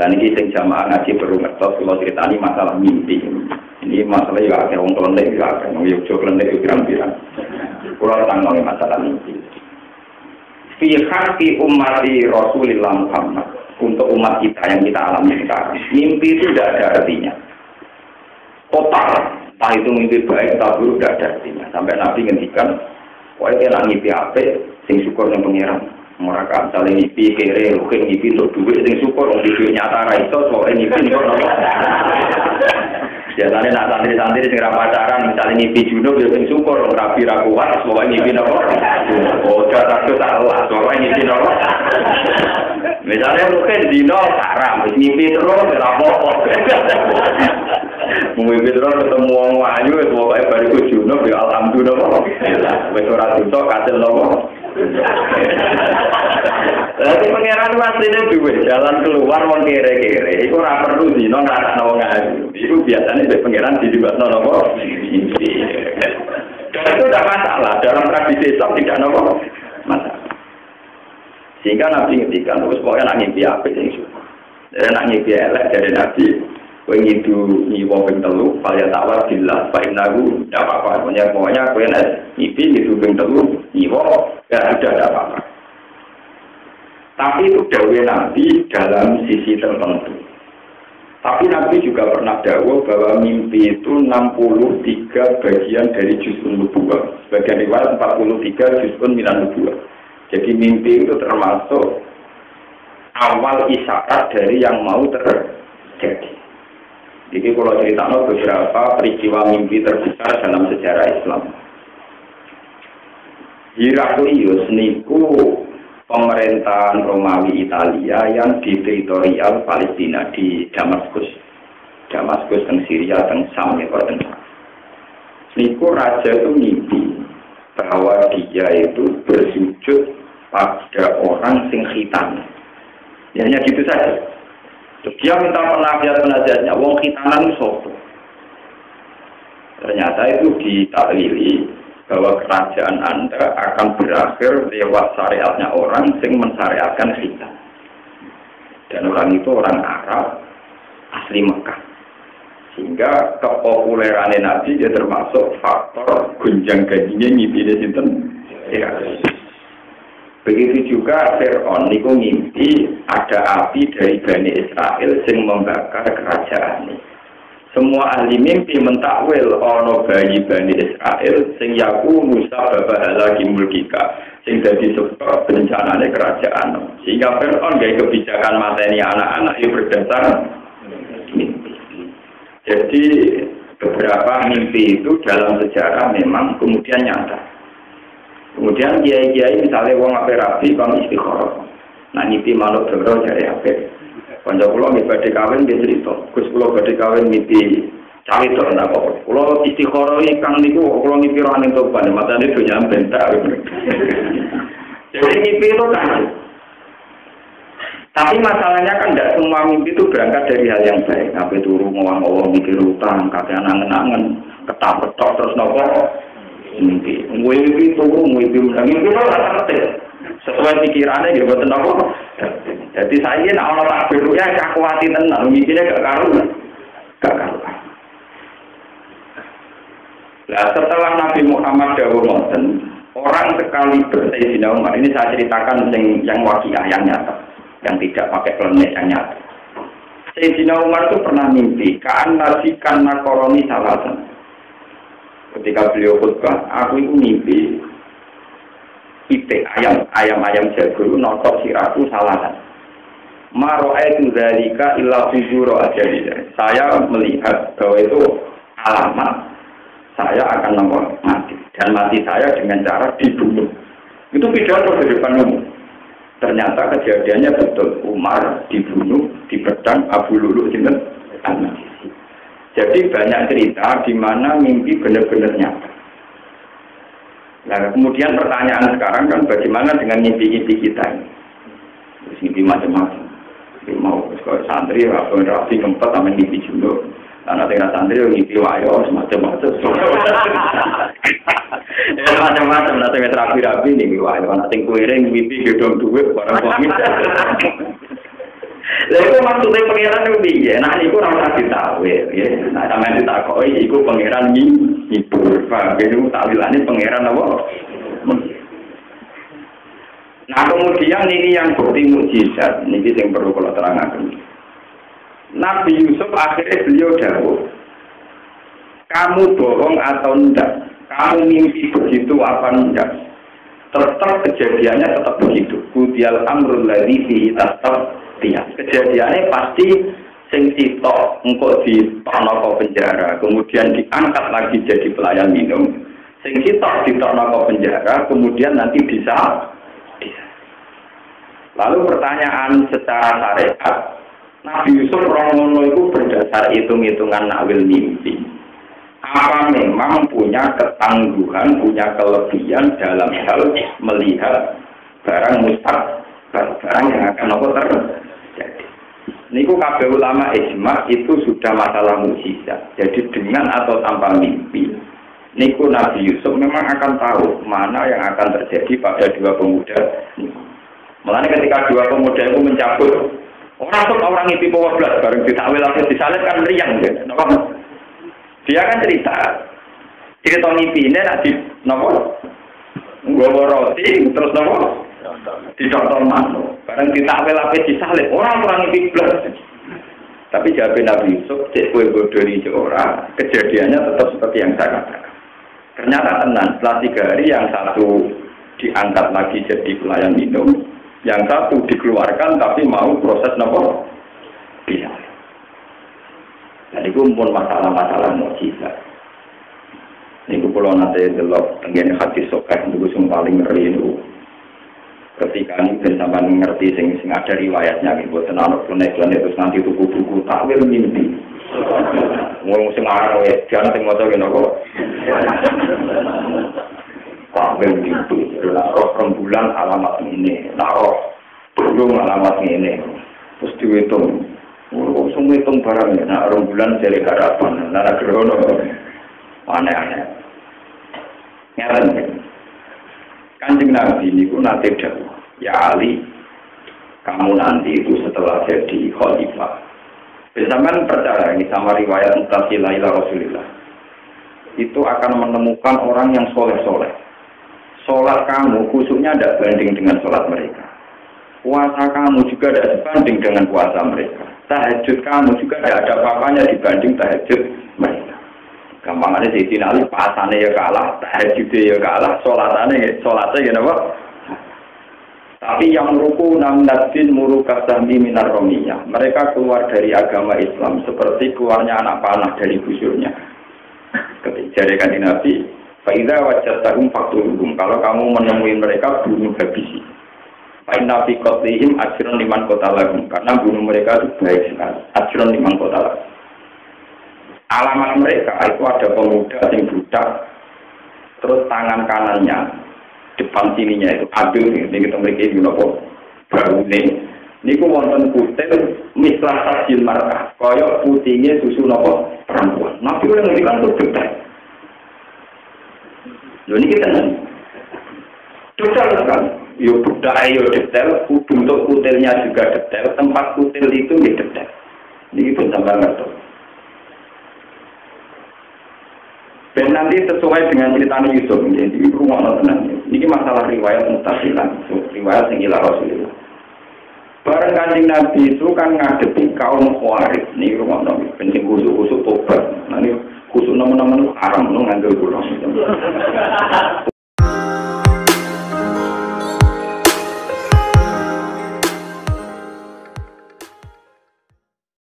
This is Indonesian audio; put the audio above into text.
Dan ini sing jamaah ngaji baru ngertos kalau ceritani masalah mimpi. Ini masalah ya ada wong klenik ya ada wong yo klenik pirang-pirang. Kula tanggung masalah mimpi. Fi haqqi ummati Rasulillah Muhammad. Untuk umat kita yang kita alami sekarang, mimpi itu tidak ada artinya. Total, entah itu mimpi baik atau buruk tidak ada artinya. Sampai Nabi ngendikan, pokoknya mimpi apik, sing syukur yang pengiran. Mereka misalnya mimpi kere, rukin mimpi untuk duit, sing syukur untuk duit nyata raiso, soalnya mimpi ini kok nopo. Biasanya nak santri-santri sing ra pacaran, misalnya mimpi junub, ya sing syukur untuk rapi rakuat, soalnya mimpi nopo. Oh, jatuh salah, soalnya mimpi nopo. Misalnya mungkin dino haram, mimpi terus rapopo. Mimpi terus ketemu wong ayu, pokoke bariku junub ya alhamdulillah. Wis ora dosa kasil nopo. Tapi pangeran asline duwe jalan keluar wong kere-kere. Iku ora perlu dino ngrasakno wong ayu. Iku biasane nek pangeran dilibatno nopo? Mimpi. Itu tidak masalah dalam tradisi Islam tidak nopo masalah. Sehingga Nabi ngertikan, terus pokoknya nak ngimpi apa yang syukur. Jadi nak ngimpi elek dari Nabi, kau ngidu nyiwong ping telu, falya tawar billah, fa'in nagu, tidak apa-apa. Pokoknya kau yang ngimpi ngidu ping telu, nyiwong, ya sudah tidak apa-apa. Tapi itu dawai Nabi dalam sisi tertentu. Tapi Nabi juga pernah dawuh bahwa mimpi itu 63 bagian dari juz'un nubuwah. Sebagian riwayat 43 juz'un minan nubuwah. Jadi mimpi itu termasuk awal isyarat dari yang mau terjadi. Jadi kalau ceritakan beberapa peristiwa mimpi terbesar dalam sejarah Islam. Heraklius niku pemerintahan Romawi Italia yang di teritorial Palestina di Damaskus. Damaskus dan Syria dan Sam niku raja itu mimpi bahwa dia itu bersujud pada orang sing khitan. Ya, hanya gitu saja. Dia minta penasihat-penasihatnya, wong khitanan sopo. Ternyata itu ditakwili bahwa kerajaan Anda akan berakhir lewat syariatnya orang sing mensyariatkan khitan. Dan orang itu orang Arab asli Mekah. Sehingga kepopuleran Nabi dia termasuk faktor gunjang ganjingnya ngimpi sinten. Ya. Begitu juga Fir'aun niku ngimpi ada api dari Bani Israel sing membakar kerajaan ini. Semua ahli mimpi mentakwil ana bayi Bani Israel sing yaku Musa babahala mulkika sing dadi sebab bencanane kerajaan. Sehingga Fir'aun gawe kebijakan mateni anak-anak yang berdasar mimpi. Jadi beberapa mimpi itu dalam sejarah memang kemudian nyata. Kemudian kiai-kiai misalnya wong ape rabi kon istikharah. Nah mimpi manut doro jare ape. Kanca kula nggih badhe kawin nggih crito. Gus kula badhe kawin mimpi cawe to ndak kok. Kula istikharah kang niku kula mimpi roh ning toban matane do nyamben tak. Jadi mimpi itu kan. Tapi masalahnya kan tidak semua mimpi itu berangkat dari hal yang baik. Sampai turu ngomong-ngomong mikir utang, kakek angen-angen, ketak-ketok terus nopo mimpi. Mimpi turu, mimpi menangis itu rasa sesuai pikirannya dia buat nopo. Jadi saya nak ono tak biru ya kakuati tenang, mimpinya gak karuan. Nah setelah Nabi Muhammad dawuh ngoten, orang sekali Sayyidina Umar ini saya ceritakan yang waqiah yang nyata. Yang tidak pakai klenik yang nyata. Sayyidina Umar itu pernah mimpi kaan nasikan nakoroni salasan. Ketika beliau khutbah, aku itu mimpi itik ayam jago notok siraku salasan. Maro'aitu dzalika illa fujuro ajaliya. Saya melihat bahwa itu alamat saya akan mati dan mati saya dengan cara dibunuh. Itu pidato di depan umum. Ternyata kejadiannya betul, Umar dibunuh di pedang Abu Lulu sinten An-Najisi. Jadi banyak cerita di mana mimpi benar-benar nyata. Nah, kemudian pertanyaan sekarang kan bagaimana dengan mimpi-mimpi kita ini? Mimpi macam-macam. Mau sekolah santri, rapi keempat sama mimpi junub. Karena dengan santri mimpi wayo semacam-macam. Ya macam-macam, nanti rapi-rapi nih wayo. Nanti kuiring mimpi gedung duit barang suami. Lha iku maksudnya pangeran itu piye? Nah niku ora usah ditawil ya. Nah sampeyan ditakoki iku pangeran ngibur. Paham niku takwilane pangeran apa? Nah kemudian ini yang bukti mukjizat, ini yang perlu kalau terangkan. Nabi Yusuf akhirnya beliau dawuh, kamu bohong atau enggak? Kamu mimpi begitu apa enggak? Tetap kejadiannya tetap begitu. Kudial amrul ladzi fihi tastabiyah. Kejadiannya pasti sing sitok engko ditokno ke penjara, kemudian diangkat lagi jadi pelayan minum. Sing sitok ditokno ke penjara, kemudian nanti bisa. Lalu pertanyaan secara syariat, Nabi Yusuf Romono itu berdasar hitung-hitungan nakwil mimpi. Apa memang punya ketangguhan, punya kelebihan dalam hal melihat barang mustaqbal, barang yang akan terjadi. Niku kabeh ulama ijma itu sudah masalah mukjizat. Jadi dengan atau tanpa mimpi, niku Nabi Yusuf memang akan tahu mana yang akan terjadi pada dua pemuda. Makanya ketika dua pemuda itu mencabut orang itu bawa belas bareng ditakwil atau disalib kan riang gitu. Dia kan cerita mimpi ini nanti nggawa roti terus didotol manu bareng ditakwil atau disalib orang itu belas. Tapi jawab Nabi Yusuf cek kue bodoh di orang kejadiannya tetap seperti yang saya katakan. Ternyata tenang setelah 3 hari yang satu diangkat lagi jadi pelayan minum. Yang satu dikeluarkan tapi mau proses nopo bisa. Jadi itu pun masalah-masalah mukjizat. Ini kalau nanti delok tenggene hati sokeh itu yang paling ngeri itu. Ketika ini bersama mengerti sing ada riwayatnya gitu. Tenang planet terus nanti tuku buku takwil mimpi. Mau sing arang wes jangan sing maca ngene kok. Takwil mimpi. Roh rembulan alamat ini, roh burung alamat ini, terus dihitung, semua hitung barangnya, rembulan jadi harapan, gerhono, aneh-aneh. Ngeten, Kanjeng Nabi ini pun nanti dahulu, ya Ali, kamu nanti itu setelah jadi khalifah, bersama percaya ini sama riwayat mutasilah ila Rasulillah, itu akan menemukan orang yang soleh-soleh. Sholat kamu khususnya tidak banding dengan sholat mereka. Puasa kamu juga tidak sebanding dengan puasa mereka. Tahajud kamu juga tidak ada apa-apanya dibanding tahajud mereka. Gampangannya di sini Ali pasannya ya kalah, tahajudnya ya kalah, sholatnya ya apa? Tapi yang meruku namnadin murukasami minar romiyah. Mereka keluar dari agama Islam seperti keluarnya anak panah dari busurnya. Ketika dari Nabi. Faiza wajatahum faktuluhum. Kalau kamu menemui mereka, bunuh habisi. Fa'inna fi qatlihim ajrun liman qatalahum. Karena bunuh mereka itu baik sekali. Ajrun liman qatalahum. Alamat mereka itu ada pemuda yang budak. Terus tangan kanannya, depan sininya itu adil. Ini kita memiliki yunopo baru ini. Ini ku wonten kutil mislah sajil markah. Koyok putihnya susu nopo perempuan. Nabi yang bilang itu betul. Ini kita detail kan, yo budaya yo detail, bentuk kutilnya juga detail, tempat kutil itu ya detail. Ini pun tambah ngerti. Dan nanti sesuai dengan cerita Yusuf, jadi rumah tenang. Ini masalah riwayat mutasilah, riwayat yang ilah Rasulullah. Barang Kanjeng Nabi itu kan ngadepi kaum Khawarij, ini rumah Nabi, penting kusuk-kusuk tobat. Nanti kusuk nama-nama itu haram, itu ngambil pulang.